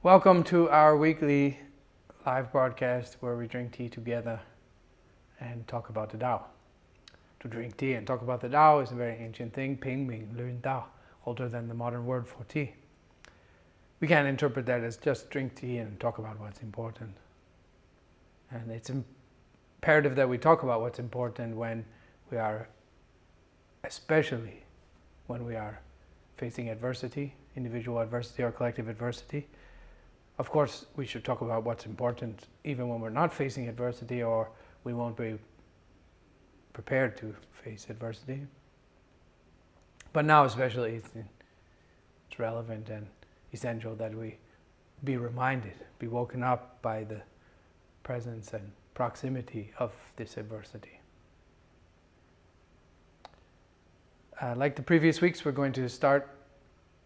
Welcome to our weekly live broadcast where we drink tea together and talk about the Tao. To drink tea and talk about the Tao is a very ancient thing, Ping Ming Lun Tao, older than the modern word for tea. We can interpret that as just drink tea and talk about what's important. And it's imperative that we talk about what's important when we are, especially when we are facing adversity, individual adversity or collective adversity. Of course, we should talk about what's important even when we're not facing adversity or we won't be prepared to face adversity. But now especially it's relevant and essential that we be reminded, be woken up by the presence and proximity of this adversity. Like the previous weeks, we're going to start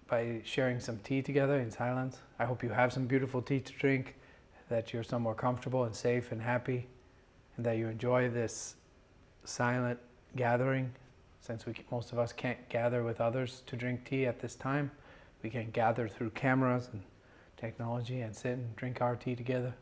by sharing some tea together in silence. I hope you have some beautiful tea to drink, that you're somewhere comfortable and safe and happy, and that you enjoy this silent gathering. Since most of us can't gather with others to drink tea at this time, we can gather through cameras and technology and sit and drink our tea together.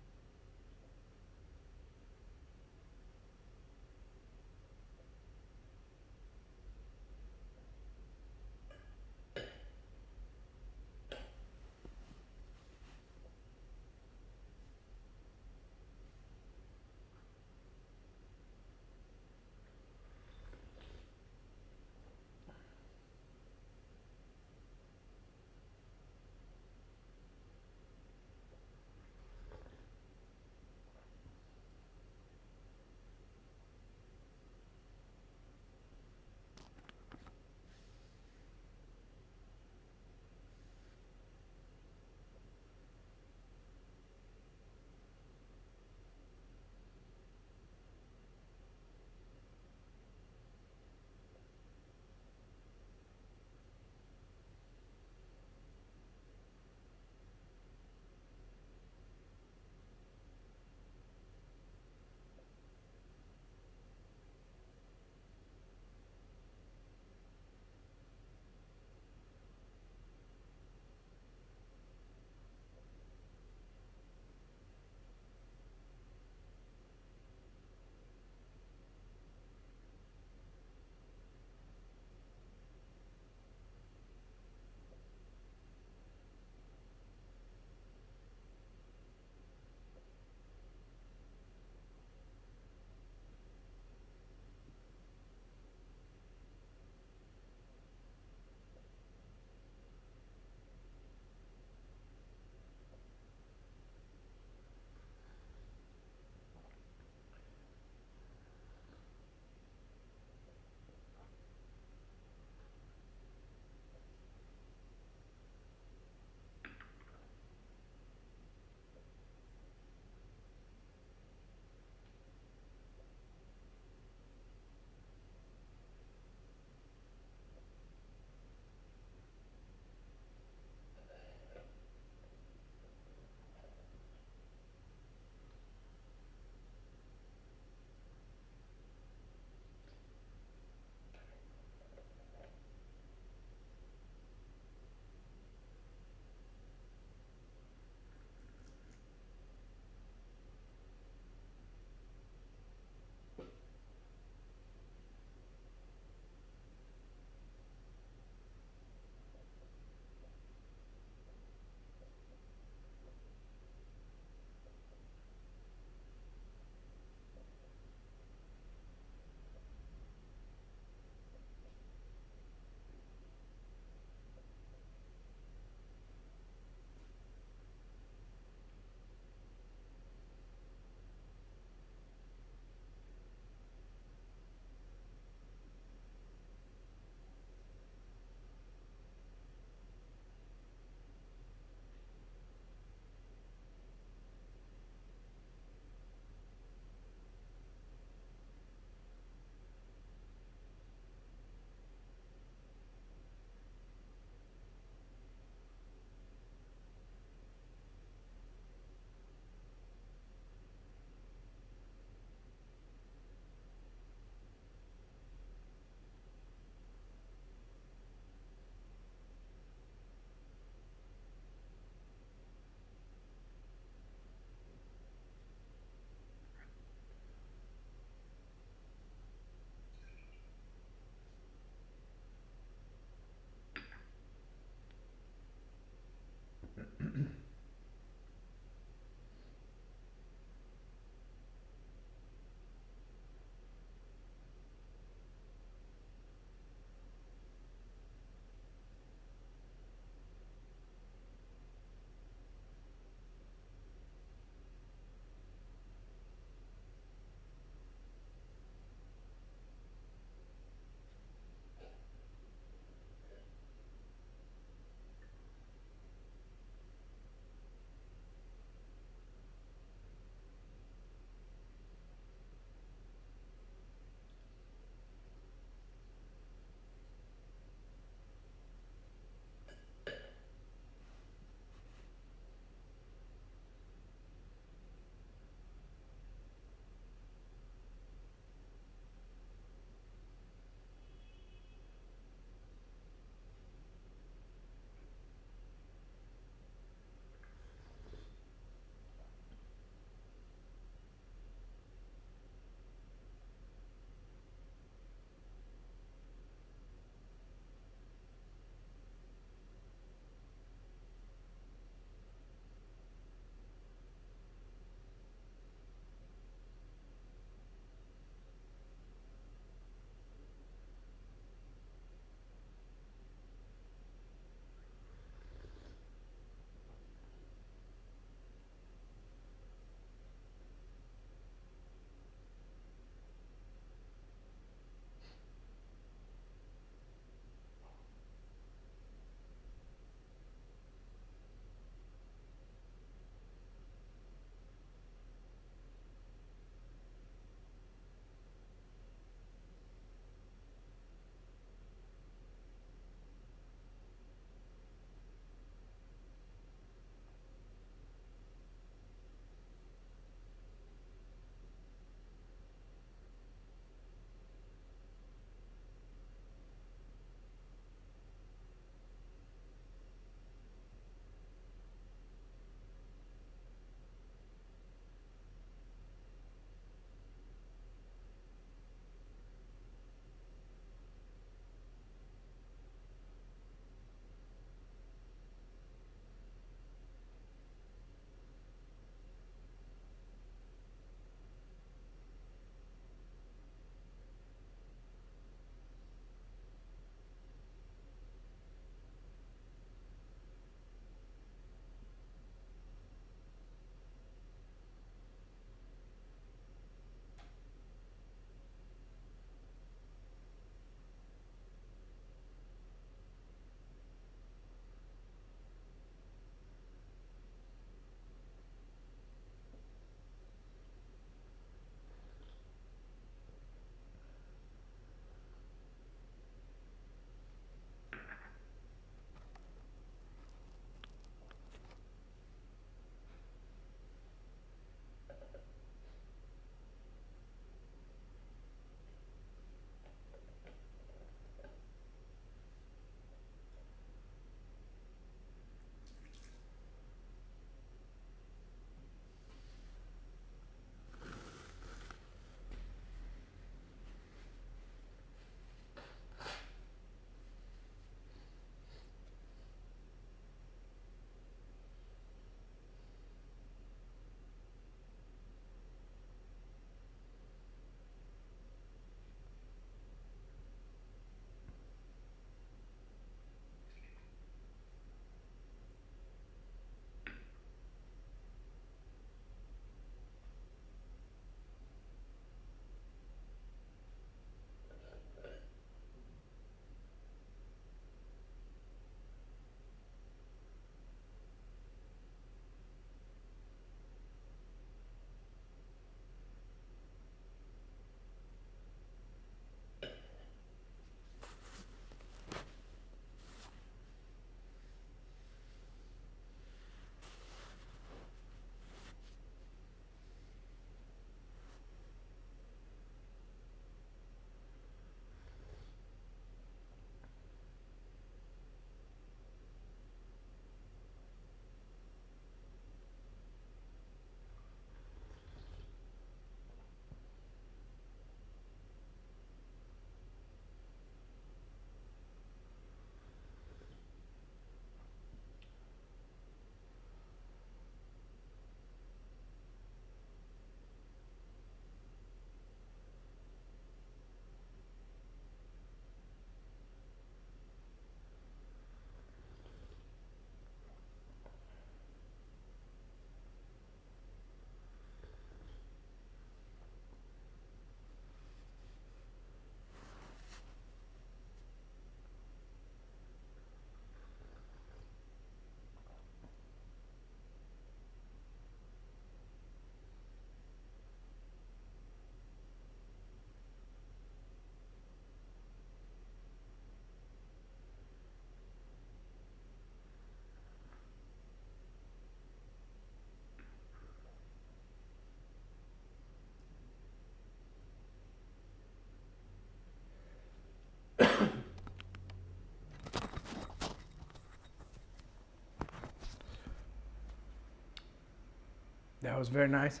That was very nice.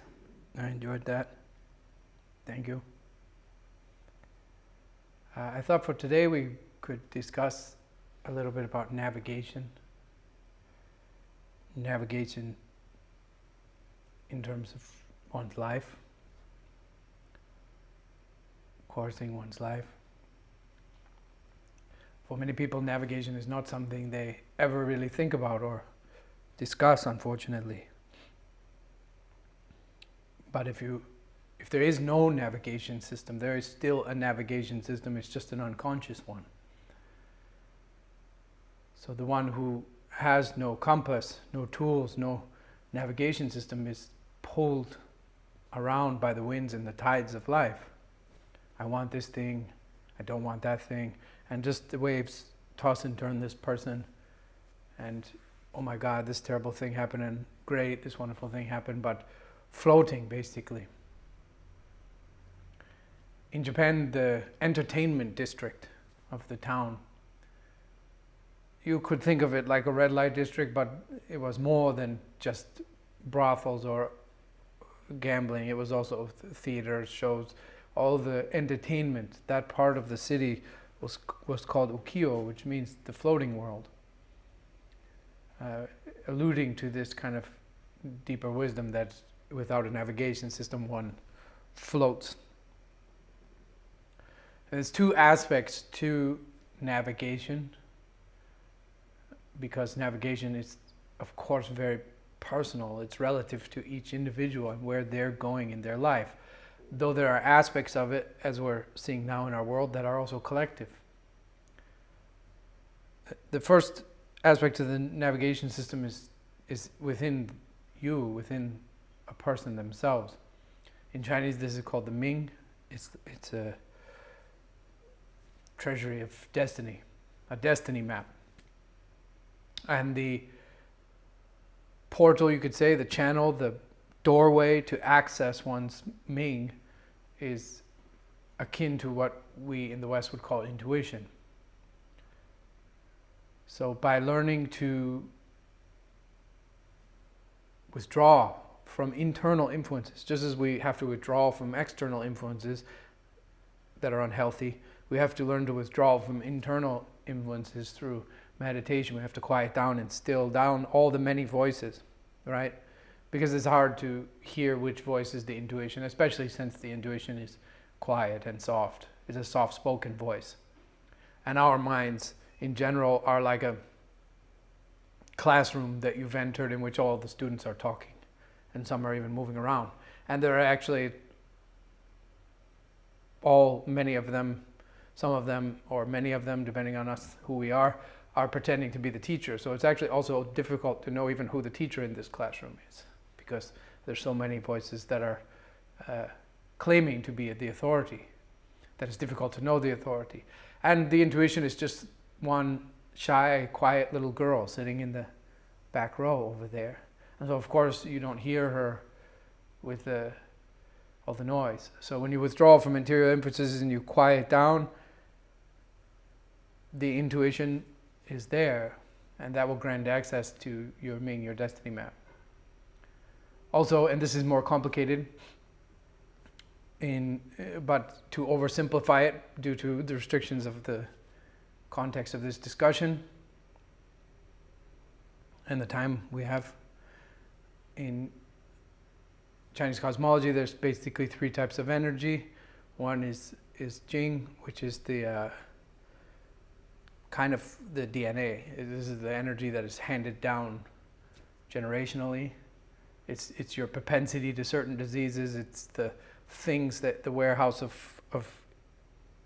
I enjoyed that. Thank you. I thought for today we could discuss a little bit about navigation. Navigation in terms of one's life, coursing one's life. For many people, navigation is not something they ever really think about or discuss, unfortunately. But if there is no navigation system, there is still a navigation system. It's just an unconscious one. So the one who has no compass, no tools, no navigation system is pulled around by the winds and the tides of life. I want this thing, I don't want that thing, and just the waves toss and turn this person, and oh my God, this terrible thing happened, and great, this wonderful thing happened, but floating basically. In Japan, the entertainment district of the town, you could think of it like a red light district, but it was more than just brothels or gambling. It was also theaters, shows, all the entertainment. That part of the city was called ukiyo, which means the floating world, alluding to this kind of deeper wisdom that without a navigation system one floats. And there's two aspects to navigation, because navigation is of course very personal. It's relative to each individual and where they're going in their life, though there are aspects of it, as we're seeing now in our world, that are also collective. The first aspect of the navigation system is within you, within a person themselves. In Chinese this is called the Ming. It's a treasury of destiny, a destiny map. And the portal, you could say, the channel, the doorway to access one's Ming is akin to what we in the West would call intuition. So by learning to withdraw from internal influences, just as we have to withdraw from external influences that are unhealthy, we have to learn to withdraw from internal influences through meditation. We have to quiet down and still down all the many voices, right? Because it's hard to hear which voice is the intuition, especially since the intuition is quiet and soft. It's a soft-spoken voice. And our minds, in general, are like a classroom that you've entered in which all the students are talking, and some are even moving around. And there are actually many of them, some of them, or many of them, depending on us, who we are pretending to be the teacher. So it's actually also difficult to know even who the teacher in this classroom is, because there's so many voices that are claiming to be the authority, that it's difficult to know the authority. And the intuition is just one shy, quiet little girl sitting in the back row over there. And so of course you don't hear her with all the noise. So when you withdraw from interior influences and you quiet down, the intuition is there, and that will grant access to your Ming, your destiny map. Also, and this is more complicated, but to oversimplify it due to the restrictions of the context of this discussion and the time we have, in Chinese cosmology there's basically three types of energy. One is Jing, which is the kind of the DNA. This is the energy that is handed down generationally. It's your propensity to certain diseases. It's the things that the warehouse of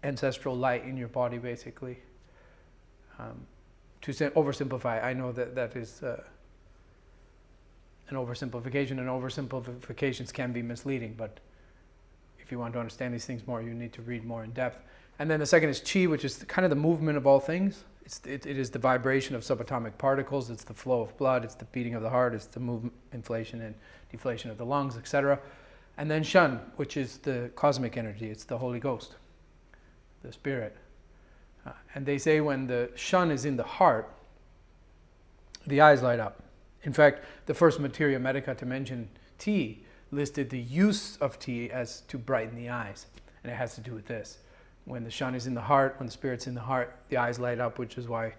ancestral light in your body, basically. To oversimplify, I know that is an oversimplification, and oversimplifications can be misleading, but if you want to understand these things more, you need to read more in depth. And then the second is Qi, which is kind of the movement of all things. It is the vibration of subatomic particles, it's the flow of blood, it's the beating of the heart, it's the movement, inflation and deflation of the lungs, etc. And then Shen, which is the cosmic energy, it's the Holy Ghost, the Spirit. And they say when the Shen is in the heart, the eyes light up. In fact, the first materia medica to mention tea listed the use of tea as to brighten the eyes. And it has to do with this. When the Shan is in the heart, when the spirit's in the heart, the eyes light up, which is why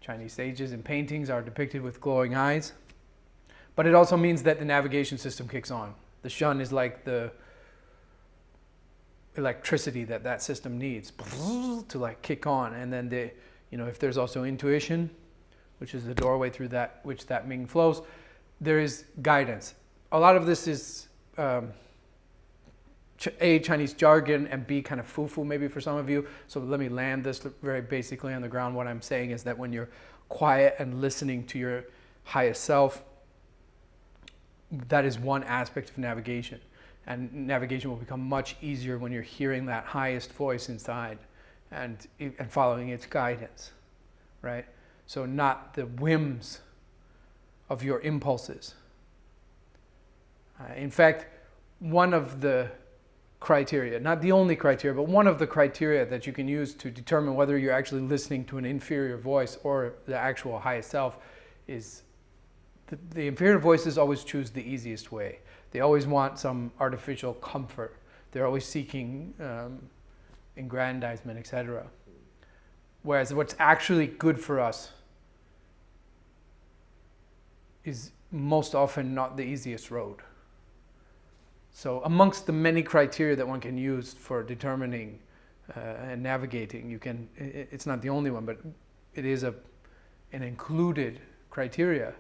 Chinese sages and paintings are depicted with glowing eyes. But it also means that the navigation system kicks on. The Shan is like the electricity that system needs to like kick on. And then if there's also intuition, which is the doorway through that which that Ming flows, there is guidance. A lot of this is A, Chinese jargon, and B, kind of foo-foo maybe for some of you. So let me land this very basically on the ground. What I'm saying is that when you're quiet and listening to your highest self, that is one aspect of navigation. And navigation will become much easier when you're hearing that highest voice inside and following its guidance, right? So not the whims of your impulses. In fact, one of the criteria, not the only criteria, but one of the criteria that you can use to determine whether you're actually listening to an inferior voice or the actual highest self is the inferior voices always choose the easiest way. They always want some artificial comfort. They're always seeking aggrandizement, etc. Whereas what's actually good for us is most often not the easiest road. So amongst the many criteria that one can use for determining and navigating, it's not the only one, but it is an included criteria.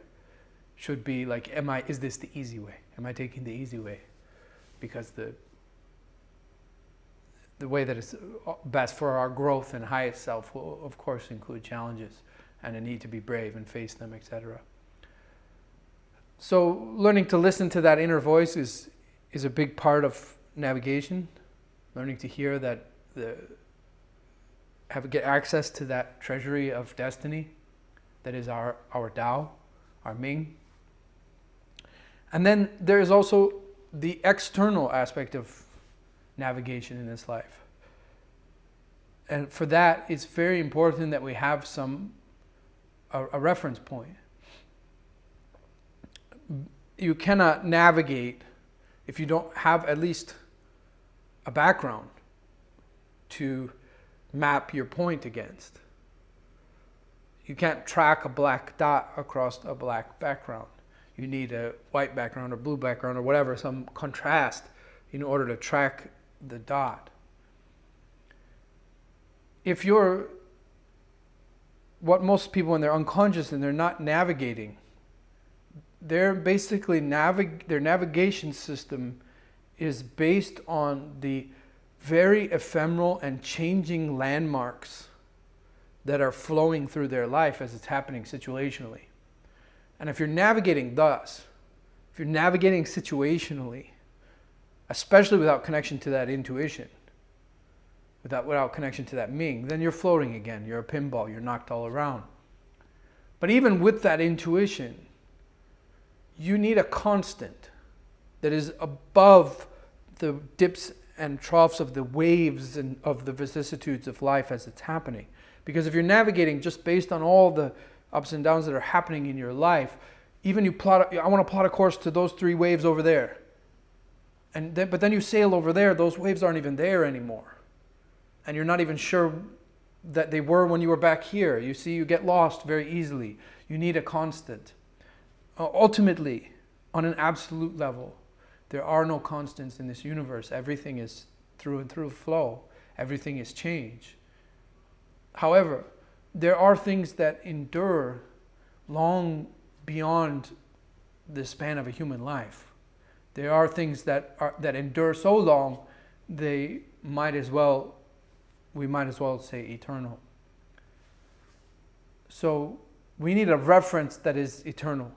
Should be like, is this the easy way? Am I taking the easy way? Because the way that is best for our growth and highest self will, of course, include challenges and a need to be brave and face them, etc. So learning to listen to that inner voice is a big part of navigation. Learning to hear that, get access to that treasury of destiny that is our Tao, our Ming. And then there is also the external aspect of navigation in this life. And for that, it's very important that we have a reference point. You cannot navigate if you don't have at least a background to map your point against. You can't track a black dot across a black background. You need a white background or blue background or whatever, some contrast in order to track the dot. If you're what most people when they're unconscious and they're not navigating, they're basically their navigation system is based on the very ephemeral and changing landmarks that are flowing through their life as it's happening situationally. And if you're navigating thus, if you're navigating situationally, especially without connection to that intuition, without connection to that Ming, then you're floating again. You're a pinball. You're knocked all around. But even with that intuition, you need a constant that is above the dips and troughs of the waves and of the vicissitudes of life as it's happening. Because if you're navigating just based on all the ups and downs that are happening in your life, even I want to plot a course to those 3 waves over there. But then you sail over there, those waves aren't even there anymore. And you're not even sure that they were when you were back here. You see, you get lost very easily. You need a constant. Ultimately, on an absolute level, there are no constants in this universe. Everything is through and through flow. Everything is change. However, there are things that endure long beyond the span of a human life. There are things that endure so long, we might as well say eternal. So we need a reference that is eternal.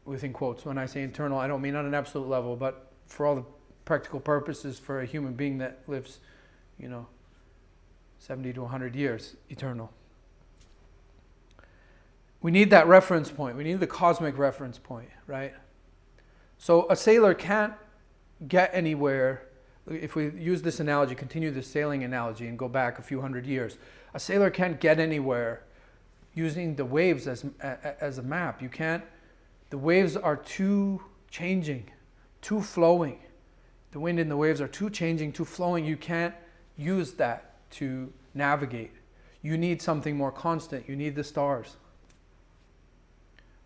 Within quotes. When I say eternal, I don't mean on an absolute level, but for all the practical purposes for a human being that lives, 70 to 100 years, eternal. We need that reference point. We need the cosmic reference point, right? So a sailor can't get anywhere. If we use this analogy, continue the sailing analogy and go back a few hundred years, a sailor can't get anywhere using the waves as a map. You can't. The waves are too changing, too flowing. The wind and the waves are too changing, too flowing. You can't use that to navigate. You need something more constant. You need the stars.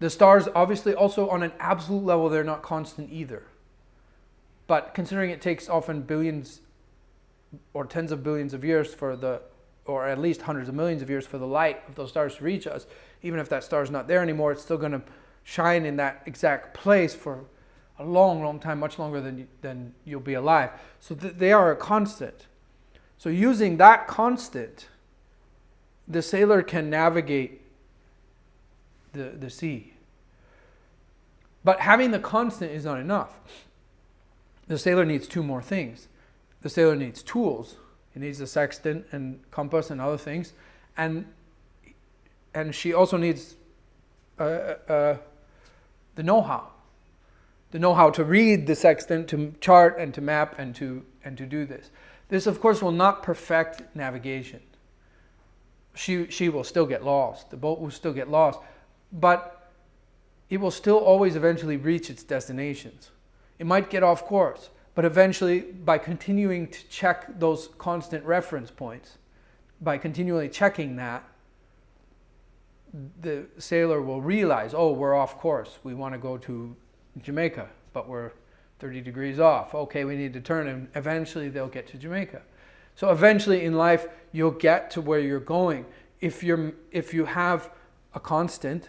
The stars, obviously, also on an absolute level, they're not constant either. But considering it takes often billions or tens of billions of years or at least hundreds of millions of years for the light of those stars to reach us, even if that star is not there anymore, it's still going to shine in that exact place for a long, long time, much longer than you'll be alive. So they are a constant. So using that constant, the sailor can navigate the sea. But having the constant is not enough. The sailor needs two more things. The sailor needs tools. He needs a sextant and compass and other things. And she also needs the know-how. The know-how to read the sextant, to chart and to map and to do this. This, of course, will not perfect navigation. She will still get lost. The boat will still get lost. But it will still always eventually reach its destinations. It might get off course, but eventually, by continuing to check those constant reference points, by continually checking that, the sailor will realize, oh, we're off course. We want to go to Jamaica, but we're 30 degrees off. Okay, we need to turn, and eventually they'll get to Jamaica. So eventually in life, you'll get to where you're going if you have a constant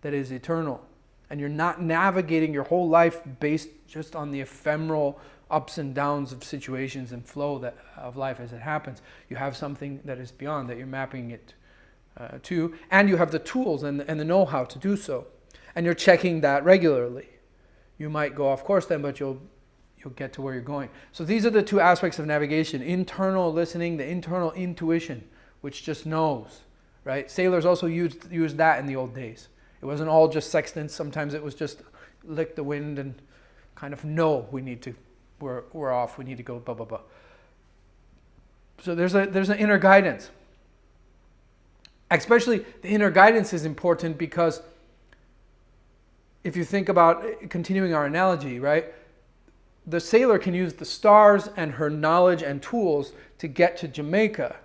that is eternal, and you're not navigating your whole life based just on the ephemeral ups and downs of situations and flow of life as it happens. You have something that is beyond, that you're mapping it to, and you have the tools and the know-how to do so, and you're checking that regularly. You might go off course then, but you'll get to where you're going. So these are the two aspects of navigation: internal listening, the internal intuition, which just knows, right? Sailors also used that in the old days. It wasn't all just sextants. Sometimes it was just lick the wind and kind of know we're off, we need to go, blah, blah, blah. So there's an inner guidance. Especially the inner guidance is important because if you think about continuing our analogy, right? The sailor can use the stars and her knowledge and tools to get to Jamaica.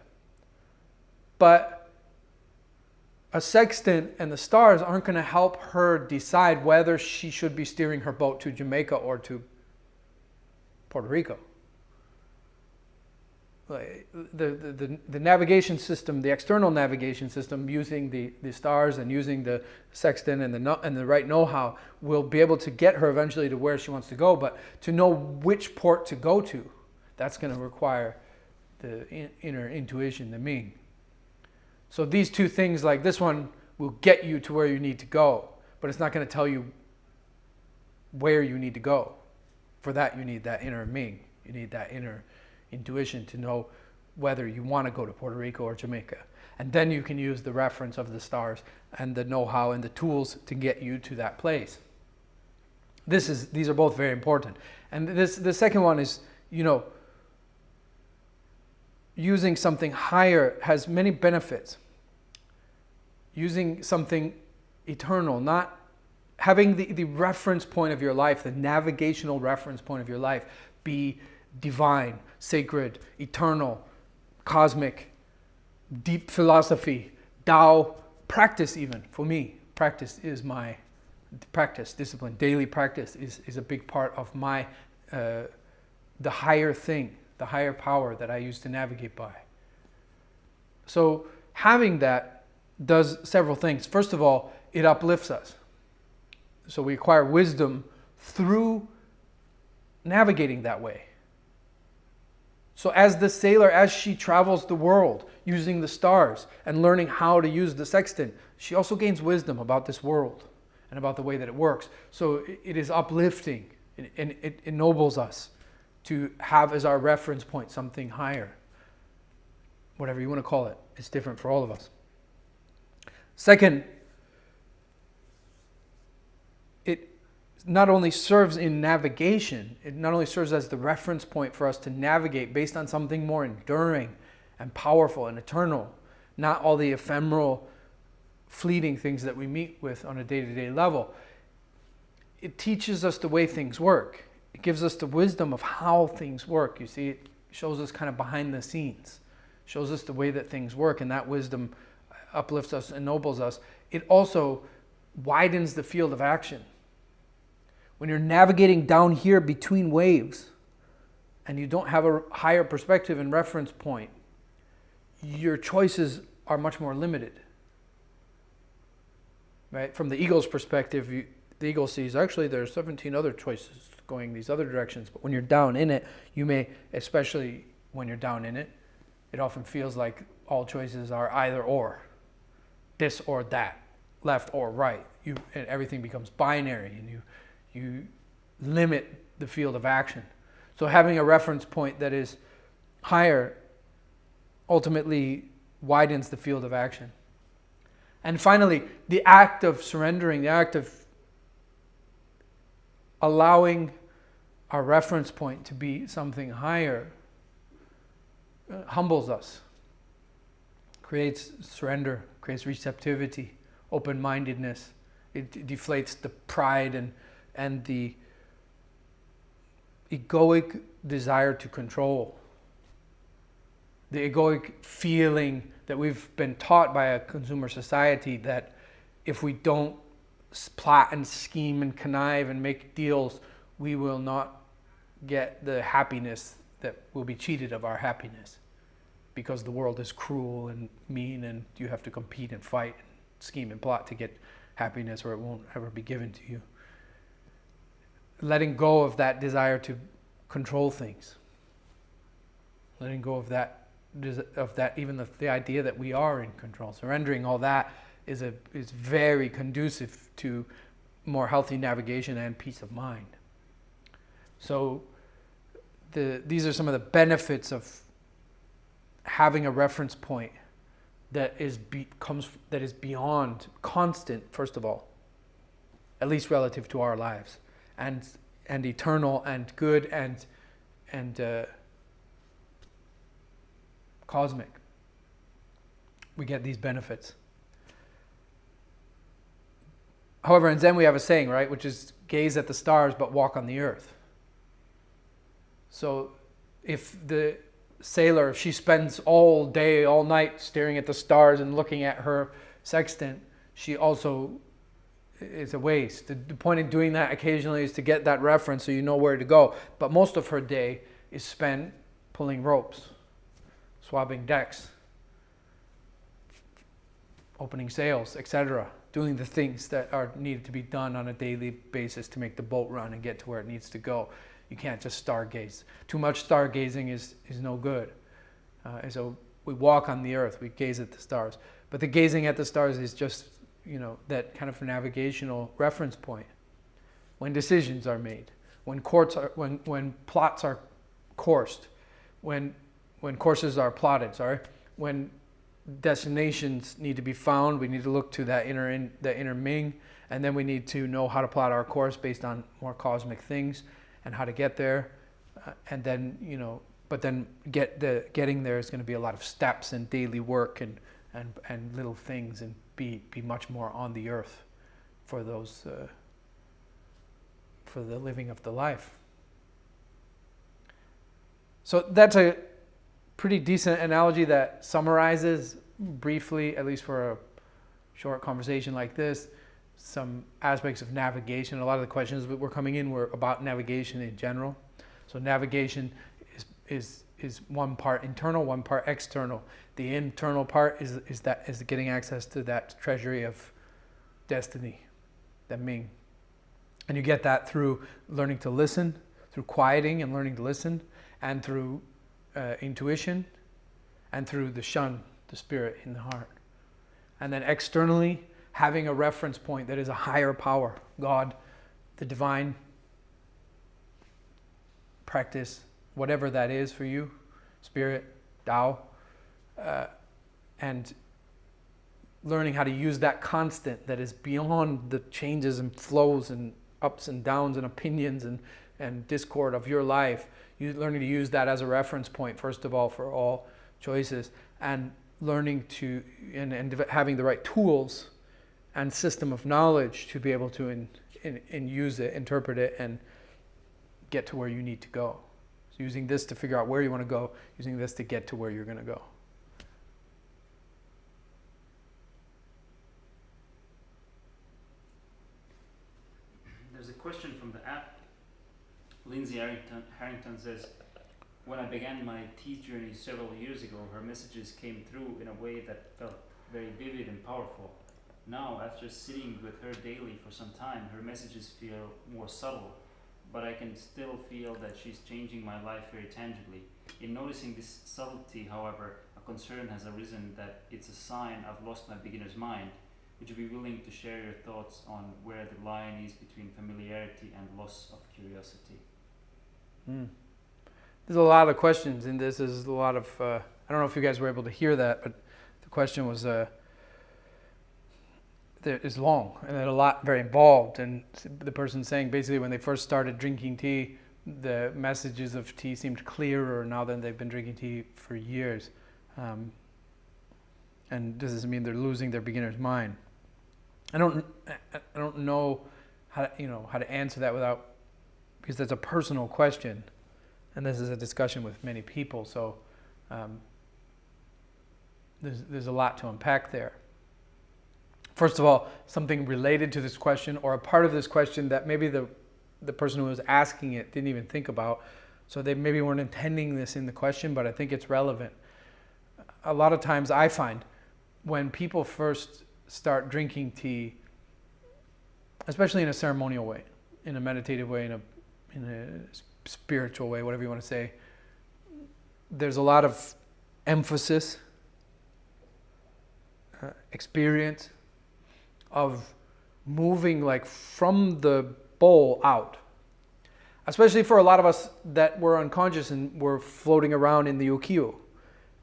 But a sextant and the stars aren't going to help her decide whether she should be steering her boat to Jamaica or to Puerto Rico. The navigation system, the external navigation system, using the stars and using the sextant and the right know-how, will be able to get her eventually to where she wants to go. But to know which port to go to, that's going to require the inner intuition, the Ming. So these two things, like this one, will get you to where you need to go, but it's not going to tell you where you need to go. For that, you need that inner Ming. You need that inner intuition to know whether you want to go to Puerto Rico or Jamaica. And then you can use the reference of the stars and the know-how and the tools to get you to that place. These are both very important. And the second one is, using something higher has many benefits. Using something eternal, not having the reference point of your life, the navigational reference point of your life, be divine, sacred, eternal, cosmic, deep philosophy, Tao, practice even. For me, practice is my discipline. Daily practice is a big part of my, the higher thing, the higher power that I use to navigate by. So having that does several things. First of all, it uplifts us. So we acquire wisdom through navigating that way. So as the sailor, as she travels the world using the stars and learning how to use the sextant, she also gains wisdom about this world and about the way that it works. So it is uplifting and it ennobles us to have as our reference point something higher. Whatever you want to call it, it's different for all of us. Second, it not only serves in navigation, it not only serves as the reference point for us to navigate based on something more enduring and powerful and eternal, not all the ephemeral, fleeting things that we meet with on a day-to-day level. it teaches us the way things work. It gives us the wisdom of how things work. You see, it shows us kind of behind the scenes, shows us the way that things work, and that wisdom uplifts us, ennobles us. It also widens the field of action. When you're navigating down here between waves and you don't have a higher perspective and reference point, your choices are much more limited. Right? From the eagle's perspective, the eagle sees, actually there's 17 other choices going these other directions. But when you're down in it, you may, especially when you're down in it, it often feels like all choices are either or. This or that, left or right. And everything becomes binary, and you limit the field of action. So having a reference point that is higher ultimately widens the field of action. And finally, the act of surrendering, the act of allowing our reference point to be something higher, humbles us, creates surrender, creates receptivity, open-mindedness. It deflates the pride and the egoic desire to control, the egoic feeling that we've been taught by a consumer society that if we don't plot and scheme and connive and make deals, we will not get the happiness, that we'll be cheated of our happiness because the world is cruel and mean and you have to compete and fight and scheme and plot to get happiness or it won't ever be given to you. Letting go of that desire to control things. Letting go of that, even the idea that we are in control. Surrendering all that is very conducive to more healthy navigation and peace of mind. So these are some of the benefits of having a reference point that is beyond constant, first of all, at least relative to our lives, and eternal and good and cosmic. We get these benefits. However, in Zen we have a saying, right, which is gaze at the stars but walk on the earth. So if the sailor, if she spends all day, all night staring at the stars and looking at her sextant, she also is a waste. The point in doing that occasionally is to get that reference so you know where to go. But most of her day is spent pulling ropes, swabbing decks, opening sails, etc., doing the things that are needed to be done on a daily basis to make the boat run and get to where it needs to go. You can't just stargaze. Too much stargazing is no good. And so we walk on the earth, we gaze at the stars. But the gazing at the stars is just, that kind of navigational reference point. When decisions are made, when plots are coursed, when courses are plotted, when destinations need to be found, we need to look to the inner Ming, and then we need to know how to plot our course based on more cosmic things and how to get there, and then but then getting there is going to be a lot of steps and daily work and little things, and be much more on the earth for those for the living of the life. So that's a pretty decent analogy that summarizes briefly, at least for a short conversation like this, some aspects of navigation. A lot of the questions that were coming in were about navigation in general. So navigation is one part internal, one part external. The internal part is getting access to that treasury of destiny, that Ming. And you get that through learning to listen, through quieting and learning to listen, and through intuition, and through the shun, the spirit in the heart. And then externally, having a reference point that is a higher power, God, the divine, practice, whatever that is for you, spirit, Tao, and learning how to use that constant that is beyond the changes and flows and ups and downs and opinions and discord of your life. You learning to use that as a reference point, first of all, for all choices, and learning to and having the right tools and system of knowledge to be able to and use it, interpret it, and get to where you need to go. So using this to figure out where you want to go, using this to get to where you're going to go. There's a question from the app. Lindsay Harrington says, when I began my tea journey several years ago, her messages came through in a way that felt very vivid and powerful. Now, after sitting with her daily for some time, her messages feel more subtle, but I can still feel that she's changing my life very tangibly. In noticing this subtlety, however, a concern has arisen that it's a sign I've lost my beginner's mind. Would you be willing to share your thoughts on where the line is between familiarity and loss of curiosity? There's a lot of questions in this. There's a lot of, I don't know if you guys were able to hear that, but the question was, is long and a lot very involved. And the person saying basically when they first started drinking tea, the messages of tea seemed clearer now than they've been drinking tea for years. And does this mean they're losing their beginner's mind? I don't know how to answer that because that's a personal question, and this is a discussion with many people. So there's a lot to unpack there. First of all, something related to this question or a part of this question that maybe the person who was asking it didn't even think about. So they maybe weren't intending this in the question, but I think it's relevant. A lot of times I find when people first start drinking tea, especially in a ceremonial way, in a meditative way, in a spiritual way, whatever you want to say, there's a lot of emphasis, experience of moving like from the bowl out. Especially for a lot of us that were unconscious and were floating around in the ukiyo.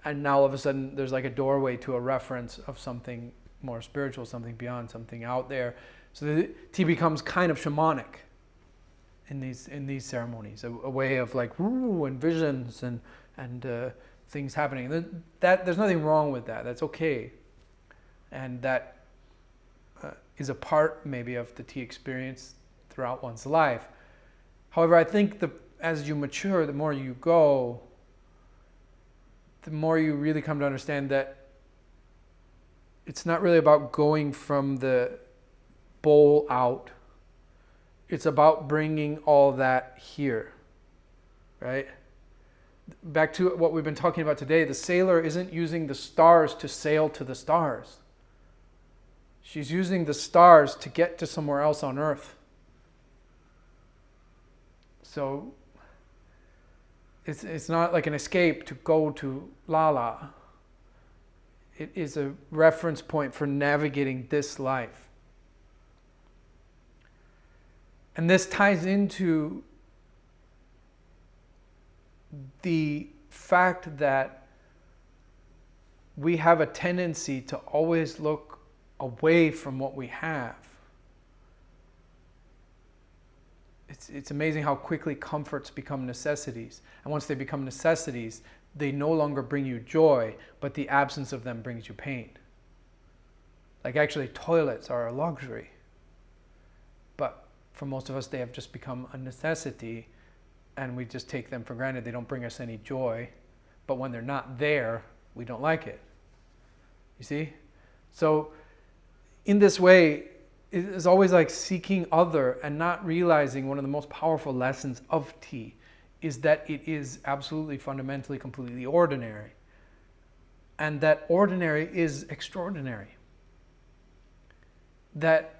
And now all of a sudden there's like a doorway to a reference of something more spiritual, something beyond, something out there. So the tea becomes kind of shamanic in these ceremonies, a way of like woo and visions and things happening. That there's nothing wrong with that. That's okay, and that is a part maybe of the tea experience throughout one's life. However, I think as you mature, the more you go, the more you really come to understand that it's not really about going from the bowl out. It's about bringing all that here, right? Back to what we've been talking about today, the sailor isn't using the stars to sail to the stars. She's using the stars to get to somewhere else on earth. So it's not like an escape to go to Lala. It is a reference point for navigating this life. And this ties into the fact that we have a tendency to always look away from what we have. It's amazing how quickly comforts become necessities. And once they become necessities, they no longer bring you joy, but the absence of them brings you pain. Like actually toilets are a luxury. But for most of us, they have just become a necessity and we just take them for granted. They don't bring us any joy. But when they're not there, we don't like it. You see? So in this way, it is always like seeking other and not realizing one of the most powerful lessons of tea is that it is absolutely fundamentally completely ordinary. And that ordinary is extraordinary. That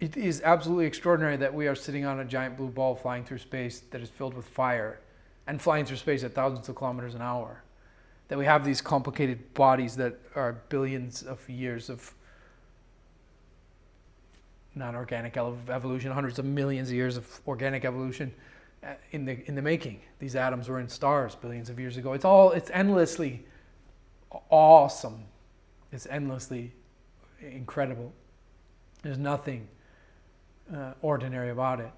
it is absolutely extraordinary that we are sitting on a giant blue ball flying through space that is filled with fire and flying through space at thousands of kilometers an hour. That we have these complicated bodies that are billions of years of non-organic evolution, hundreds of millions of years of organic evolution in the making. These atoms were in stars billions of years ago. It's endlessly awesome. It's endlessly incredible. There's nothing ordinary about it.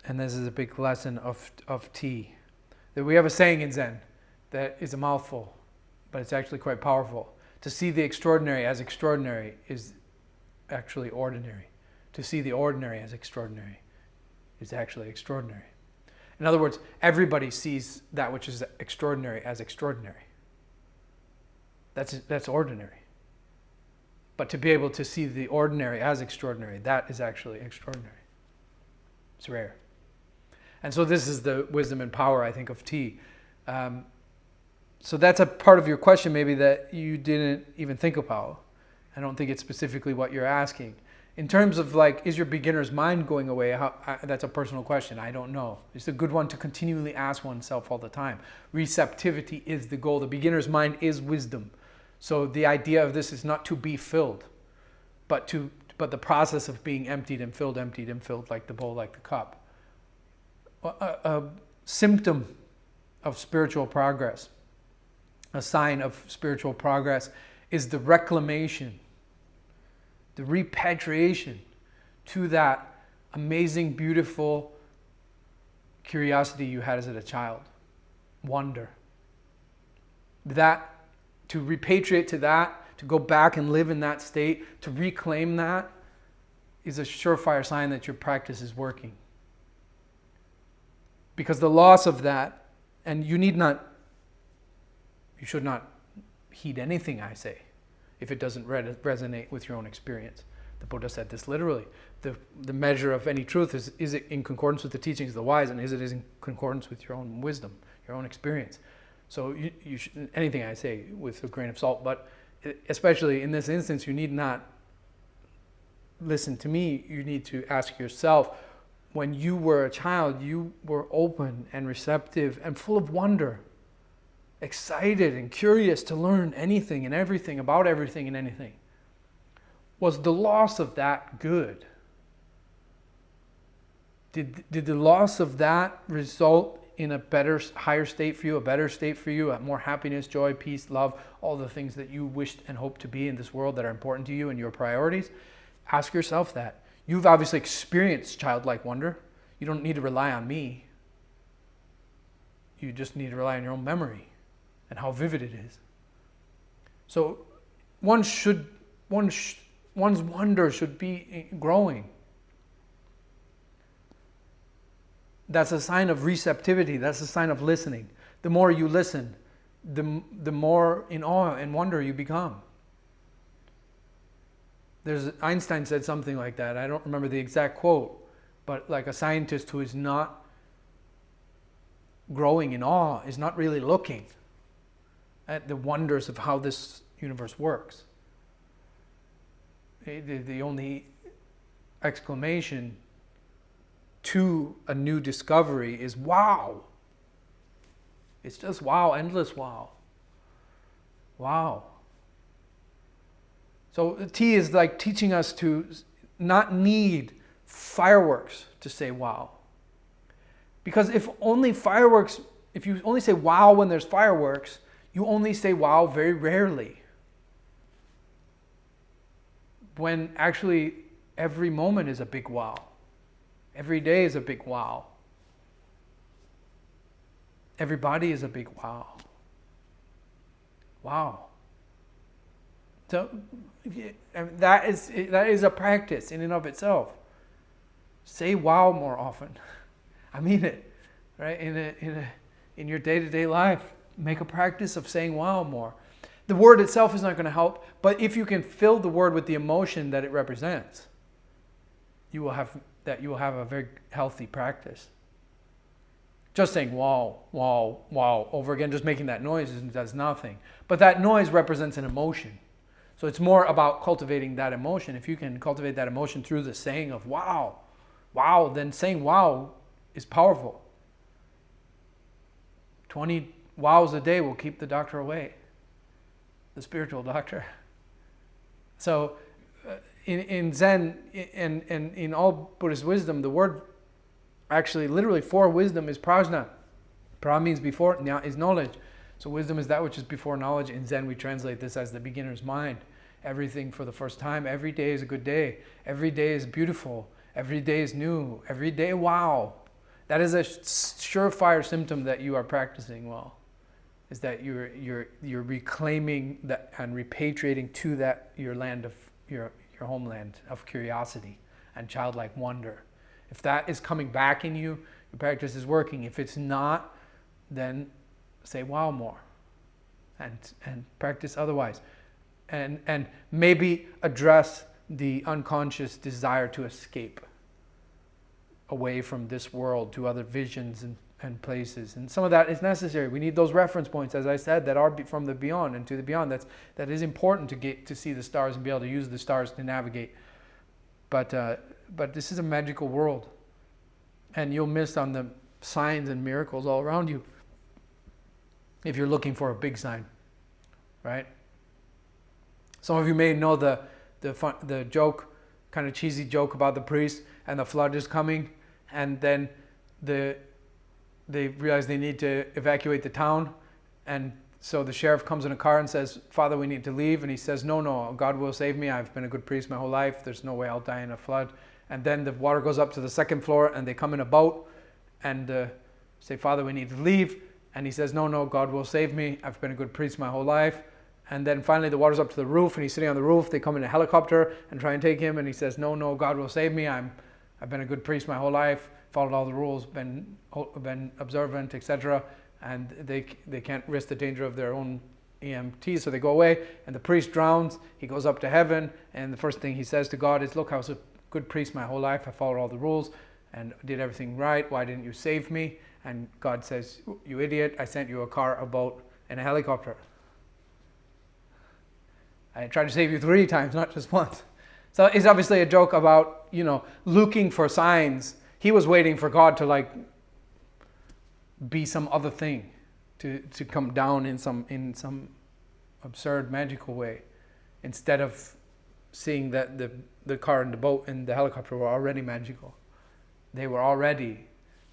And this is a big lesson of tea. That we have a saying in Zen that is a mouthful, but it's actually quite powerful. To see the extraordinary as extraordinary is actually ordinary. To see the ordinary as extraordinary is actually extraordinary. In other words, everybody sees that which is extraordinary as extraordinary. That's ordinary. But to be able to see the ordinary as extraordinary, that is actually extraordinary. It's rare. And so this is the wisdom and power, I think, of tea. So that's a part of your question maybe that you didn't even think about. I don't think it's specifically what you're asking. In terms of like, is your beginner's mind going away? That's a personal question. I don't know. It's a good one to continually ask oneself all the time. Receptivity is the goal. The beginner's mind is wisdom. So the idea of this is not to be filled, but the process of being emptied and filled, like the bowl, like the cup. A symptom of spiritual progress, a sign of spiritual progress, is the reclamation, the repatriation to that amazing, beautiful curiosity you had as a child, wonder. That, to repatriate to that, to go back and live in that state, to reclaim that, is a surefire sign that your practice is working. Because the loss of that, and you should not heed anything I say if it doesn't resonate with your own experience. The Buddha said this literally. The measure of any truth is it in concordance with the teachings of the wise, and is it in concordance with your own wisdom, your own experience. So you should, anything I say with a grain of salt, but especially in this instance, you need not listen to me. You need to ask yourself, when you were a child, you were open and receptive and full of wonder, excited and curious to learn anything and everything about everything and anything. Was the loss of that good? Did the loss of that result in a better, higher state for you, a better state for you, more happiness, joy, peace, love, all the things that you wished and hoped to be in this world that are important to you and your priorities? Ask yourself that. You've obviously experienced childlike wonder. You don't need to rely on me. You just need to rely on your own memory and how vivid it is. So one's wonder should be growing. That's a sign of receptivity. That's a sign of listening. The more you listen, the more in awe and wonder you become. Einstein said something like that. I don't remember the exact quote, but like a scientist who is not growing in awe is not really looking at the wonders of how this universe works. The only exclamation to a new discovery is wow. It's just wow, endless wow. Wow. So the tea is like teaching us to not need fireworks to say wow. Because if you only say wow when there's fireworks, you only say wow very rarely. When actually every moment is a big wow. Every day is a big wow. Every body is a big wow. Wow. So that is a practice in and of itself. Say wow more often. I mean it, right? In your day-to-day life, make a practice of saying wow more. The word itself is not going to help, but if you can fill the word with the emotion that it represents, you will have a very healthy practice. Just saying wow, wow, wow over again, just making that noise does nothing. But that noise represents an emotion. So it's more about cultivating that emotion. If you can cultivate that emotion through the saying of wow, wow, then saying wow is powerful. 20 wows a day will keep the doctor away, the spiritual doctor. So in Zen and in all Buddhist wisdom, the word actually literally for wisdom is prajna. Pra means before, nya is knowledge. So wisdom is that which is before knowledge. In Zen we translate this as the beginner's mind. Everything for the first time. Every day is a good day. Every day is beautiful. Every day is new. Every day, wow. That is a surefire symptom that you are practicing well. Is that you're reclaiming that and repatriating to that your land of your your homeland of curiosity and childlike wonder. If that is coming back in you, your practice is working. If it's not, then say wow more and practice otherwise. And maybe address the unconscious desire to escape away from this world to other visions and places. And some of that is necessary. We need those reference points, as I said, that are from the beyond and to the beyond. That is important to get to see the stars and be able to use the stars to navigate. But this is a magical world. And you'll miss on the signs and miracles all around you if you're looking for a big sign, right? Some of you may know the joke, kind of cheesy joke about the priest and the flood is coming, and then they realize they need to evacuate the town, and so the sheriff comes in a car and says, "Father, we need to leave," and he says, "No, God will save me. I've been a good priest my whole life. There's no way I'll die in a flood." And then the water goes up to the second floor, and they come in a boat and say, "Father, we need to leave," and he says, No, God will save me. I've been a good priest my whole life." And then finally the water's up to the roof, and he's sitting on the roof. They come in a helicopter and try and take him, and he says, No, God will save me. I've been a good priest my whole life, followed all the rules, been observant, etc. And they can't risk the danger of their own EMT, so they go away. And the priest drowns. He goes up to heaven, and the first thing he says to God is, "Look, I was a good priest my whole life. I followed all the rules and did everything right. Why didn't you save me?" And God says, "You idiot, I sent you a car, a boat, and a helicopter. I tried to save you 3 times, not just once." So it's obviously a joke about, looking for signs. He was waiting for God to be some other thing, to come down in some absurd magical way, instead of seeing that the car and the boat and the helicopter were already magical. They were already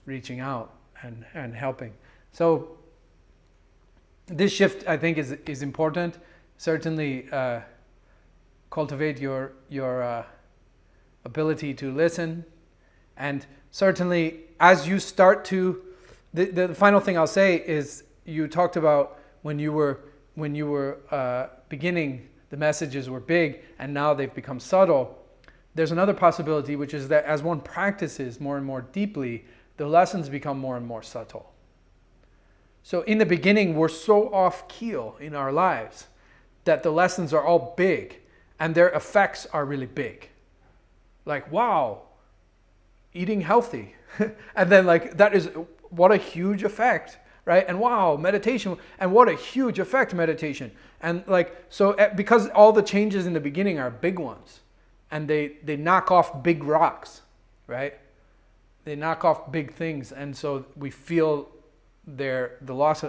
reaching out and helping. So this shift, I think, is important. Certainly cultivate your ability to listen, and certainly as you start to, the final thing I'll say is, you talked about when you were beginning, the messages were big and now they've become subtle. There's another possibility, which is that as one practices more and more deeply, the lessons become more and more subtle. So in the beginning, we're so off keel in our lives that the lessons are all big and their effects are really big. Like, wow, eating healthy. And then that is, what a huge effect, right? And wow, meditation, and what a huge effect meditation. And so because all the changes in the beginning are big ones, and they knock off big rocks, right? They knock off big things, and so we feel the loss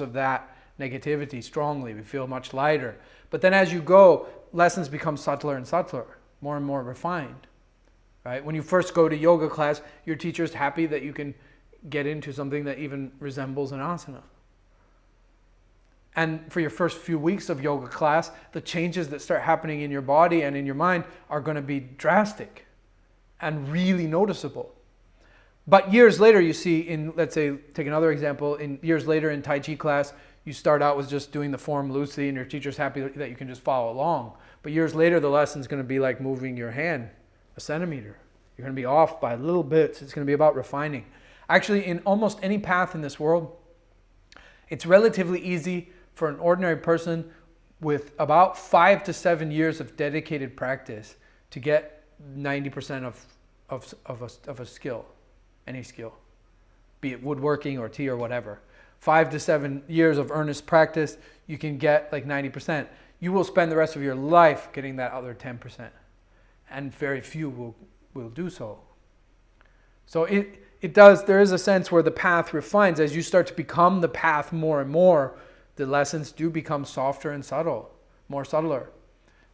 of that negativity strongly. We feel much lighter. But then as you go, lessons become subtler and subtler, more and more refined, right? When you first go to yoga class, your teacher's happy that you can get into something that even resembles an asana. And for your first few weeks of yoga class, the changes that start happening in your body and in your mind are going to be drastic and really noticeable. But years later, you see, let's say, take another example, years later in Tai Chi class, you start out with just doing the form loosely and your teacher's happy that you can just follow along. But years later, the lesson's going to be like moving your hand a centimeter. You're going to be off by little bits. It's going to be about refining. Actually, in almost any path in this world, it's relatively easy for an ordinary person with about 5 to 7 years of dedicated practice to get 90% of a skill, any skill, be it woodworking or tea or whatever. 5 to 7 years of earnest practice, you can get 90%. You will spend the rest of your life getting that other 10%, and very few will do so. So there is a sense where the path refines. As you start to become the path more and more, the lessons do become softer and subtle, more subtler.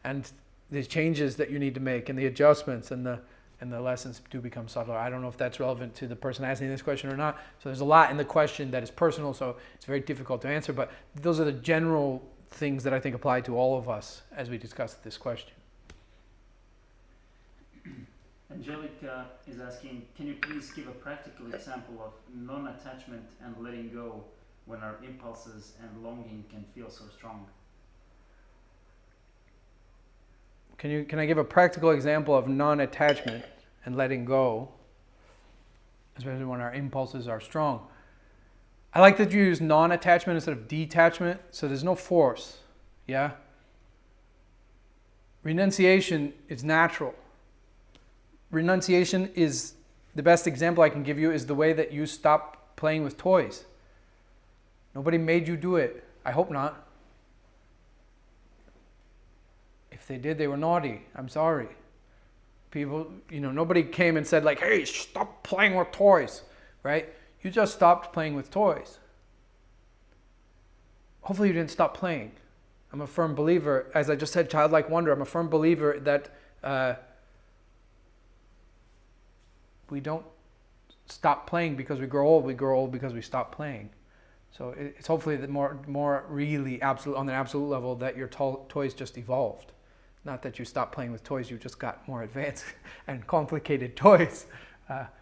And the changes that you need to make and the adjustments and the lessons do become subtler. I don't know if that's relevant to the person asking this question or not. So there's a lot in the question that is personal, so it's very difficult to answer. But those are the general things that I think apply to all of us as we discuss this question. Angelica is asking, can you please give a practical example of non-attachment and letting go when our impulses and longing can feel so strong? Can I give a practical example of non-attachment and letting go, especially when our impulses are strong? I like that you use non-attachment instead of detachment, so there's no force. Yeah? Renunciation is natural. Renunciation is, the best example I can give you is the way that you stop playing with toys. Nobody made you do it. I hope not. If they did, they were naughty. I'm sorry. People, nobody came and said like, hey, stop playing with toys, right? You just stopped playing with toys. Hopefully you didn't stop playing. I'm a firm believer, as I just said, childlike wonder, I'm a firm believer that we don't stop playing because we grow old because we stop playing. So it's hopefully the more really absolute, on an absolute level, that your toys just evolved. Not that you stopped playing with toys, you just got more advanced and complicated toys.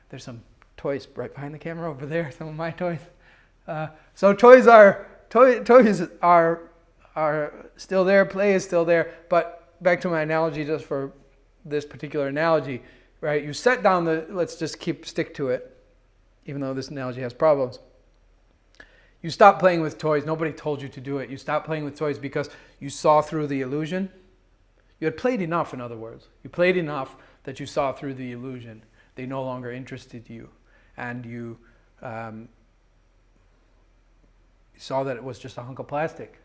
There's some toys right behind the camera over there, some of my toys. So toys are still there, play is still there, but back to my analogy, just for this particular analogy, right? You set down let's just stick to it, even though this analogy has problems. You stopped playing with toys, nobody told you to do it. You stopped playing with toys because you saw through the illusion. You had played enough, in other words. You played enough that you saw through the illusion. They no longer interested you. And you saw that it was just a hunk of plastic.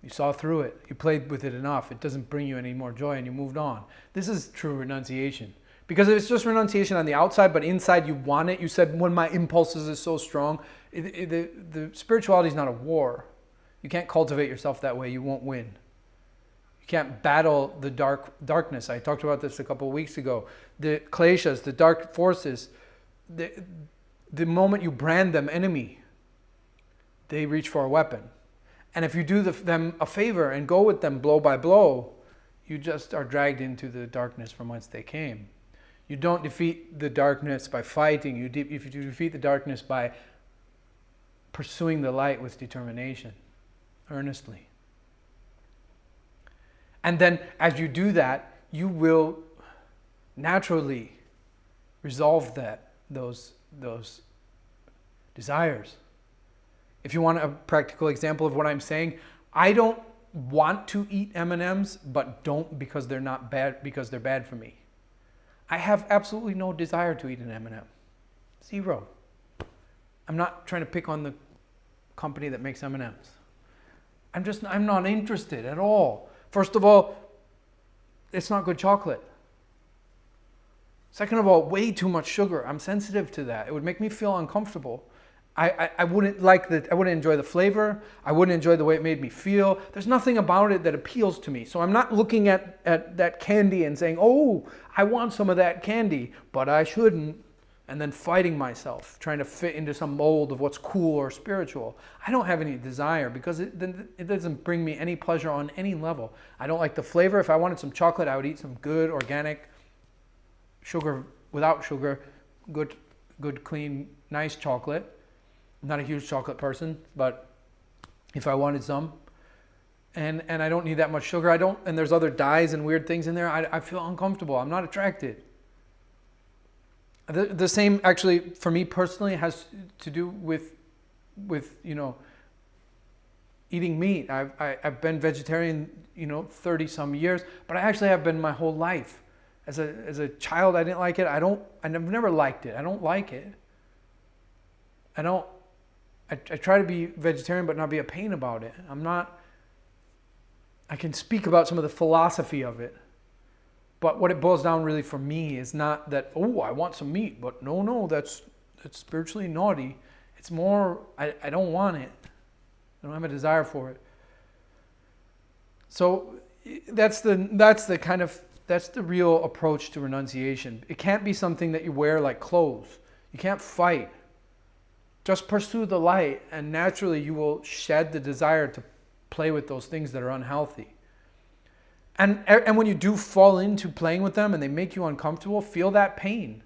You saw through it. You played with it enough. It doesn't bring you any more joy, and you moved on. This is true renunciation. Because if it's just renunciation on the outside, but inside you want it, you said, when my impulses are so strong, the spirituality is not a war. You can't cultivate yourself that way. You won't win. You can't battle the darkness. I talked about this a couple of weeks ago. The kleshas, the dark forces, the moment you brand them enemy, they reach for a weapon. And if you do them a favor and go with them blow by blow, you just are dragged into the darkness from whence they came. You don't defeat the darkness by fighting. You defeat the darkness by pursuing the light with determination, earnestly. And then as you do that, you will naturally resolve those desires. If you want a practical example of what I'm saying, I don't want to eat M&Ms, but don't because they're not bad, because they're bad for me. I have absolutely no desire to eat an M&M. Zero. I'm not trying to pick on the company that makes M&Ms. I'm not interested at all. First of all, it's not good chocolate. Second of all, way too much sugar. I'm sensitive to that. It would make me feel uncomfortable. I wouldn't I wouldn't enjoy the flavor. I wouldn't enjoy the way it made me feel. There's nothing about it that appeals to me. So I'm not looking at that candy and saying, oh, I want some of that candy, but I shouldn't. And then fighting myself, trying to fit into some mold of what's cool or spiritual. I don't have any desire because it doesn't bring me any pleasure on any level. I don't like the flavor. If I wanted some chocolate, I would eat some good, organic, sugar, without sugar, good, clean, nice chocolate. I'm not a huge chocolate person, but if I wanted some, and I don't need that much sugar, and there's other dyes and weird things in there, I feel uncomfortable. I'm not attracted. The same, actually, for me personally, has to do with eating meat. I've been vegetarian, 30 some years, but I actually have been my whole life. As a child, I didn't like it. I've never liked it. I don't like it. I try to be vegetarian but not be a pain about it. I can speak about some of the philosophy of it. But what it boils down really for me is not that, oh, I want some meat, but no, that's spiritually naughty. It's more, I don't want it. I don't have a desire for it. So that's the real approach to renunciation. It can't be something that you wear like clothes. You can't fight. Just pursue the light, and naturally you will shed the desire to play with those things that are unhealthy. And when you do fall into playing with them and they make you uncomfortable, feel that pain.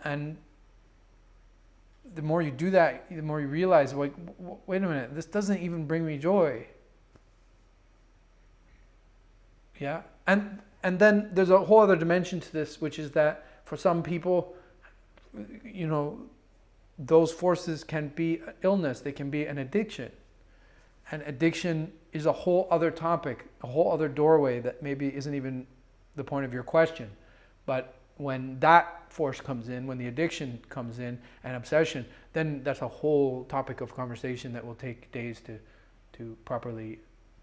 And the more you do that, the more you realize, wait a minute, this doesn't even bring me joy. Yeah, and then there's a whole other dimension to this, which is that for some people, those forces can be illness, they can be an addiction. And addiction is a whole other topic, a whole other doorway that maybe isn't even the point of your question. But when that force comes in, when the addiction comes in, and obsession, then that's a whole topic of conversation that will take days to properly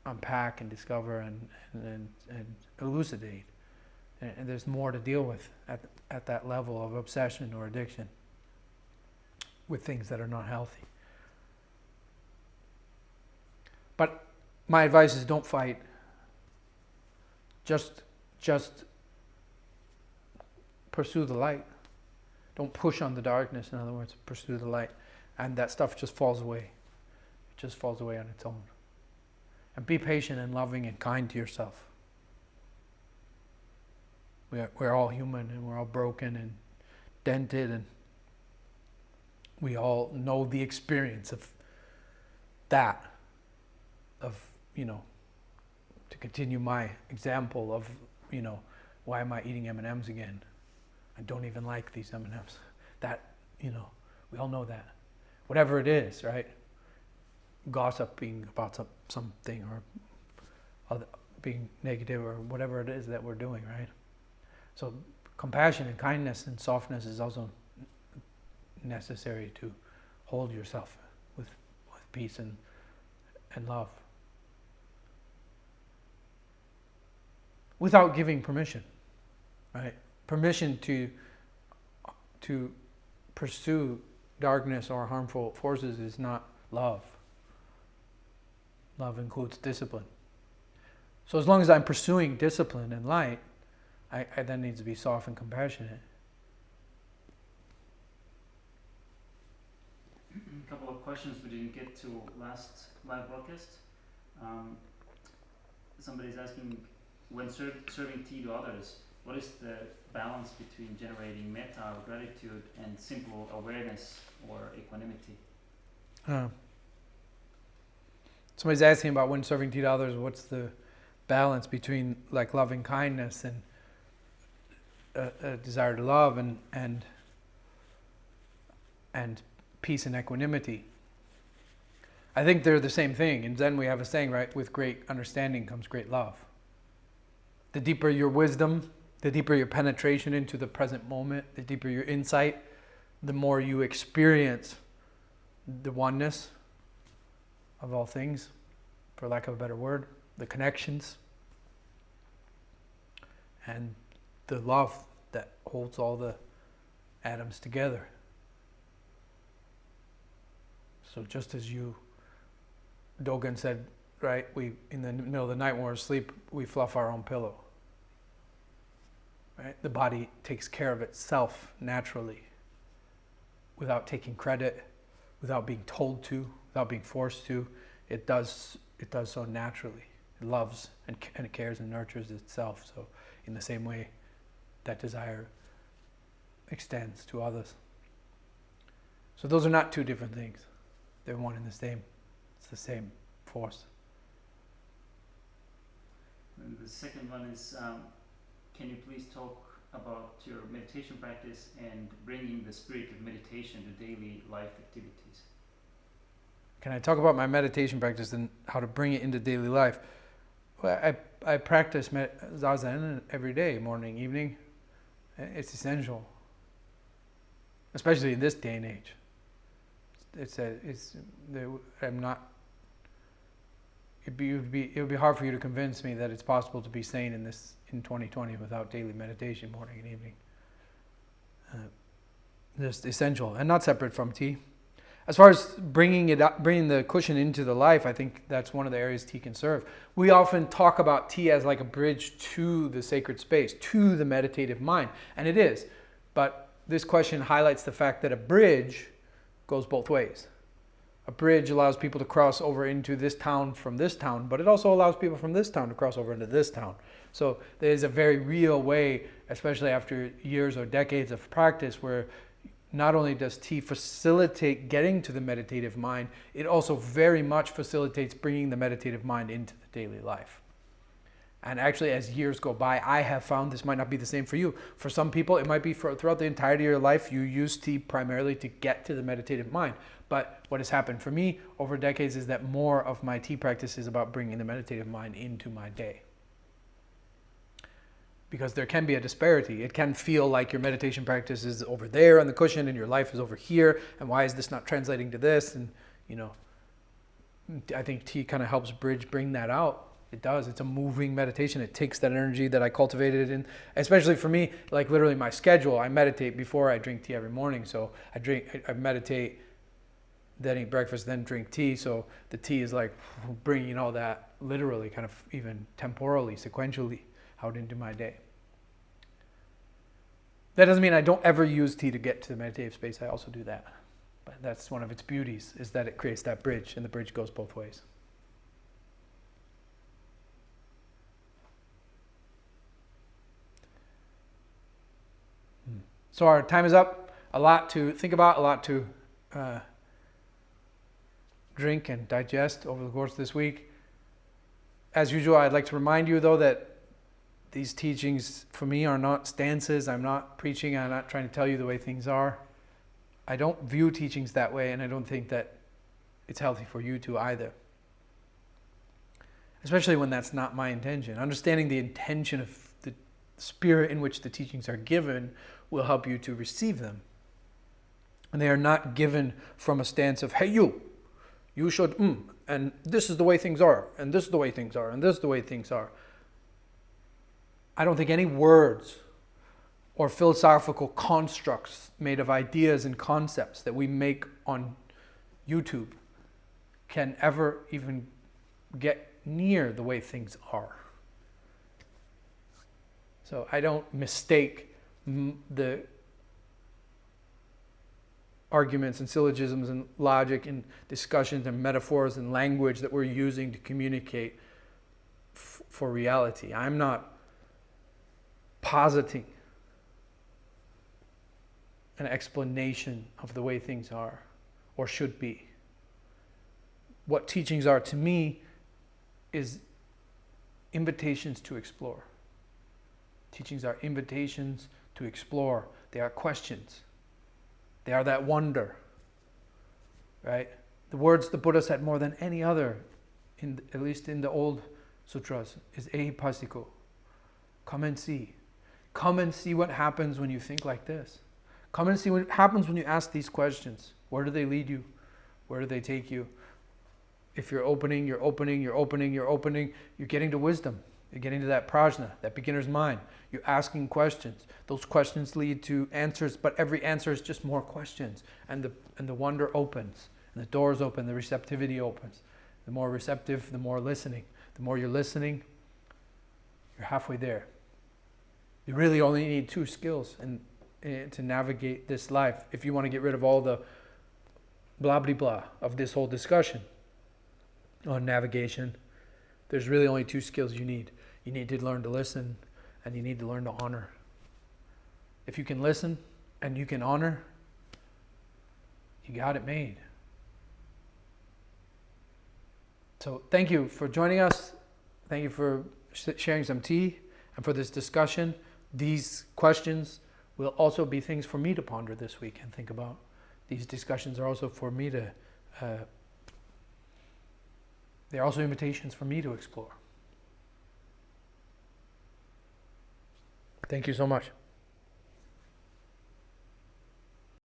unpack and discover and elucidate. And there's more to deal with at that level of obsession or addiction with things that are not healthy. But my advice is don't fight. Just pursue the light. Don't push on the darkness, in other words, pursue the light. And that stuff just falls away. It just falls away on its own. And be patient and loving and kind to yourself. We're all human and we're all broken and dented, and we all know the experience of that. To continue my example of, why am I eating M&Ms again? I don't even like these M&Ms. That, we all know that. Whatever it is, right? Gossiping about something or being negative or whatever it is that we're doing, right? So compassion and kindness and softness is also necessary to hold yourself with peace and love. Without giving permission, right? Permission to pursue darkness or harmful forces is not love. Love includes discipline. So as long as I'm pursuing discipline and light, I then need to be soft and compassionate. A couple of questions we didn't get to last live broadcast. Somebody's asking, when serving tea to others, what is the balance between generating metta or gratitude and simple awareness or equanimity? Somebody's asking about when serving tea to others, what's the balance between like loving kindness and a desire to love and peace and equanimity. I think they're the same thing. In Zen we have a saying, right? With great understanding comes great love. The deeper your wisdom, the deeper your penetration into the present moment, the deeper your insight, the more you experience the oneness of all things, for lack of a better word, the connections, and the love that holds all the atoms together. So just as Dogen said, right, we in the middle of the night when we're asleep, we fluff our own pillow. Right? The body takes care of itself naturally, without taking credit, without being told to, without being forced to. It does so naturally. It loves and it cares and nurtures itself. So in the same way, that desire extends to others. So those are not two different things. They're one and the same. It's the same force. And the second one is, can you please talk about your meditation practice and bringing the spirit of meditation to daily life activities? Can I talk about my meditation practice and how to bring it into daily life? Well, I practice Zazen every day, morning, evening. It's essential, especially in this day and age. It would be hard for you to convince me that it's possible to be sane in 2020 without daily meditation, morning and evening. Just essential and not separate from tea. As far as bringing the cushion into the life, I think that's one of the areas tea can serve. We often talk about tea as like a bridge to the sacred space, to the meditative mind, and it is. But this question highlights the fact that a bridge goes both ways. A bridge allows people to cross over into this town from this town, but it also allows people from this town to cross over into this town. So there's a very real way, especially after years or decades of practice, where not only does tea facilitate getting to the meditative mind, it also very much facilitates bringing the meditative mind into the daily life. And actually, as years go by, I have found this might not be the same for you. For some people, it might be throughout the entirety of your life, you use tea primarily to get to the meditative mind. But what has happened for me over decades is that more of my tea practice is about bringing the meditative mind into my day. Because there can be a disparity. It can feel like your meditation practice is over there on the cushion and your life is over here. And why is this not translating to this? And, I think tea kind of helps bring that out. It does. It's a moving meditation. It takes that energy that I cultivated, and especially for me, like literally my schedule, I meditate before I drink tea every morning. So I meditate, then eat breakfast, then drink tea. So the tea is like bringing all that literally, kind of even temporally, sequentially out into my day. That doesn't mean I don't ever use tea to get to the meditative space. I also do that. But that's one of its beauties, is that it creates that bridge, and the bridge goes both ways. So our time is up. A lot to think about, a lot to drink and digest over the course of this week. As usual, I'd like to remind you, though, that these teachings for me are not stances. I'm not preaching. I'm not trying to tell you the way things are. I don't view teachings that way, and I don't think that it's healthy for you to either. Especially when that's not my intention. Understanding the intention of the spirit in which the teachings are given will help you to receive them. And they are not given from a stance of, hey, you should, and this is the way things are, and this is the way things are, and this is the way things are. I don't think any words or philosophical constructs made of ideas and concepts that we make on YouTube can ever even get near the way things are. So I don't mistake the arguments and syllogisms and logic and discussions and metaphors and language that we're using to communicate for reality. I'm not positing an explanation of the way things are or should be. What teachings are to me is invitations to explore. Teachings are invitations to explore. They are questions. They are that wonder, right? The words the Buddha said more than any other, at least in the old sutras, is ehipassiko. Come and see. Come and see what happens when you think like this. Come and see what happens when you ask these questions. Where do they lead you? Where do they take you? If you're opening, you're getting to wisdom. You're getting to that prajna, that beginner's mind. You're asking questions. Those questions lead to answers, but every answer is just more questions. And the wonder opens, and the doors open, the receptivity opens. The more receptive, the more listening. The more you're listening, you're halfway there. You really only need 2 skills to navigate this life if you want to get rid of all the blah blah blah of this whole discussion on navigation. There's really only 2 skills you need. You need to learn to listen, and you need to learn to honor. If you can listen and you can honor, you got it made. So thank you for joining us. Thank you for sharing some tea and for this discussion. These questions will also be things for me to ponder this week and think about. These discussions are also for me to, they're also invitations for me to explore. Thank you so much.